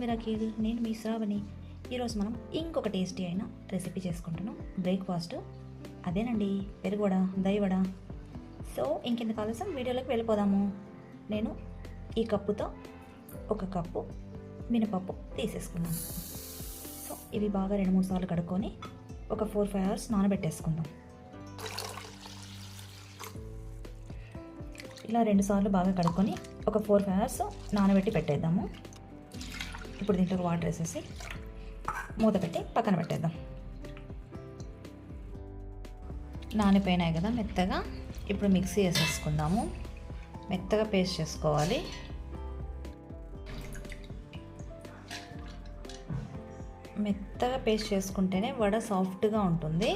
Miracle. నేను మీ శ్రావణి. ఈరోజు మనం ఇంకొక టేస్టీ అయిన రెసిపీ చేసుకుంటున్నాం. బ్రేక్ఫాస్ట్ అదేనండి, పెరుగువడ, దహివడ. సో ఇంకెందుకు ఆలస్యం, వీడియోలోకి వెళ్ళిపోదాము. నేను ఈ కప్పుతో 1 కప్పు మినపప్పు తీసేసుకున్నాను. సో ఇవి బాగా 2-3 సార్లు కడుక్కొని ఒక 4-5 అవర్స్ నానబెట్టేసుకుందాం. ఇలా 2 సార్లు బాగా కడుక్కొని ఒక 4-5 అవర్స్ నానబెట్టి పెట్టేద్దాము. ఇప్పుడు దీంట్లో వాటర్ వేసేసి మూత పెట్టి పక్కన పెట్టేద్దాం. నానిపోయినాయి కదా మెత్తగా. ఇప్పుడు మిక్సీ వేసేసుకుందాము. మెత్తగా పేస్ట్ చేసుకోవాలి. మెత్తగా పేస్ట్ చేసుకుంటేనే వడ సాఫ్ట్గా ఉంటుంది.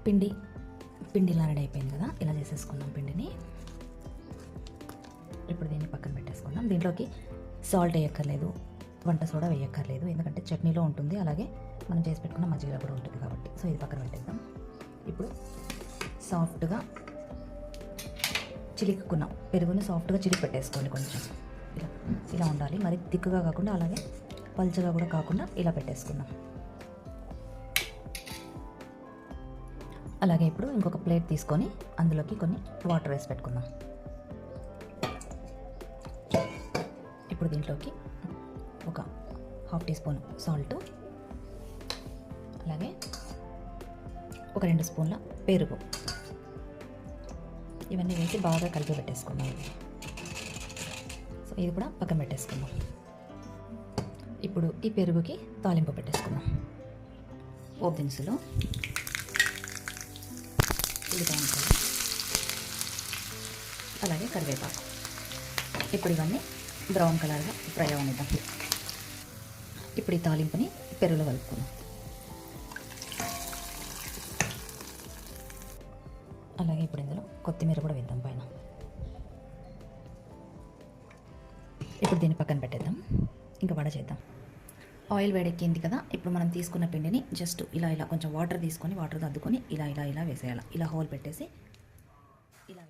పిండి ఇలా రెడీ అయిపోయింది కదా, ఇలా చేసేసుకుందాం పిండిని. ఇప్పుడు దీన్ని పక్కన పెట్టేసుకుందాం. దీంట్లోకి సాల్ట్ వేయక్కర్లేదు, వంట సోడా వేయక్కర్లేదు, ఎందుకంటే చట్నీలో ఉంటుంది, అలాగే మనం చేసి పెట్టుకున్న మజ్జిగలో కూడా ఉంటుంది కాబట్టి. సో ఇది పక్కన పెట్టేద్దాం. ఇప్పుడు సాఫ్ట్గా చిలికున్న పెరుగుని సాఫ్ట్గా చిలికి పెట్టేసుకోండి. కొంచెం ఇలా ఉండాలి, మరి థిక్గా కాకుండా అలాగే పల్చగా కూడా కాకుండా ఇలా పెట్టేసుకుందాం. అలాగే ఇప్పుడు ఇంకొక ప్లేట్ తీసుకొని అందులోకి కొన్ని వాటర్ వేసి పెట్టుకుందాం. ఇప్పుడు దీంట్లోకి ఒక 1/2 టీ స్పూన్ సాల్ట్, అలాగే ఒక 2 స్పూన్ల పెరుగు, ఇవన్నీ వేసి బాగా కలిపి పెట్టేసుకుందాం. సో ఇది కూడా పక్కన పెట్టేసుకుందాం. ఇప్పుడు ఈ పెరుగుకి తాలింపు పెట్టేసుకుందాం. పోపు దినుసులు, ఉల్లిపాయ ముక్కలు, అలాగే కరివేపాకు. ఇప్పుడు ఇవన్నీ బ్రౌన్ కలర్గా ఫ్రై అవనిద్దాం. ఇప్పుడు ఈ తాలింపుని పెరుగులో కలుపుకుందాం. అలాగే ఇప్పుడు ఇందులో కొత్తిమీర కూడా వేద్దాం పైన. ఇప్పుడు దీన్ని పక్కన పెట్టేద్దాం. ఇంకా వడ చేద్దాం. ఆయిల్ వేడెక్కింది కదా, ఇప్పుడు మనం తీసుకున్న పిండిని జస్ట్ ఇలా కొంచెం వాటర్ తీసుకొని వాటర్తో అద్దుకొని ఇలా వేసేయాలి. ఇలా హోల్ పెట్టేసి ఇలా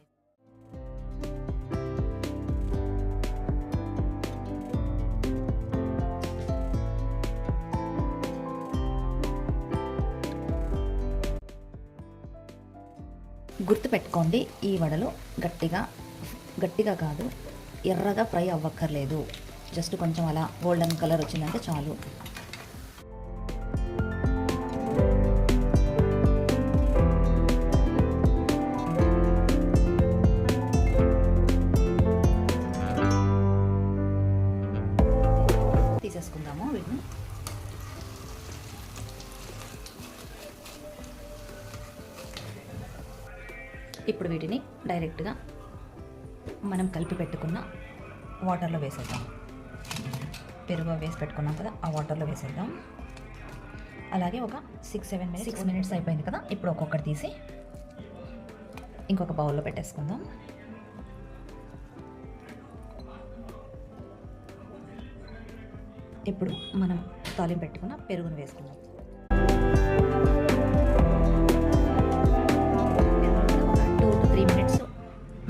గుర్తుపెట్టుకోండి, ఈ వడలు గట్టిగా కాదు, ఎర్రగా ఫ్రై అవ్వక్కర్లేదు. జస్ట్ కొంచెం అలా గోల్డెన్ కలర్ వచ్చిందంటే చాలు. తీసేసుకుందాము వీటిని. ఇప్పుడు వీటిని డైరెక్ట్గా మనం కలిపి పెట్టుకున్న వాటర్లో వేసేద్దాం. పెరుగు వేసి పెట్టుకున్నాం కదా, ఆ వాటర్లో వేసేద్దాం. అలాగే ఒక 6 మినిట్స్ అయిపోయింది కదా, ఇప్పుడు ఒక్కొక్కటి తీసి ఇంకొక బౌల్లో పెట్టేసుకుందాం. ఇప్పుడు మనం తాలింపు పెట్టుకున్న పెరుగును వేసుకుందాం.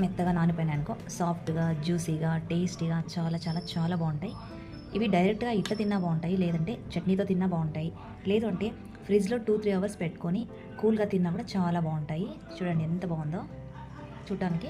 మెత్తగా నానిపోయినాయి అనుకో, సాఫ్ట్గా, జ్యూసీగా, టేస్టీగా చాలా బాగుంటాయి. ఇవి డైరెక్ట్గా ఇట్లా తిన్నా బాగుంటాయి, లేదంటే చట్నీతో తిన్నా బాగుంటాయి, లేదంటే ఫ్రిడ్జ్లో 2-3 అవర్స్ పెట్టుకొని కూల్గా తిన్నా కూడా చాలా బాగుంటాయి. చూడండి ఎంత బాగుందో చూడటానికి.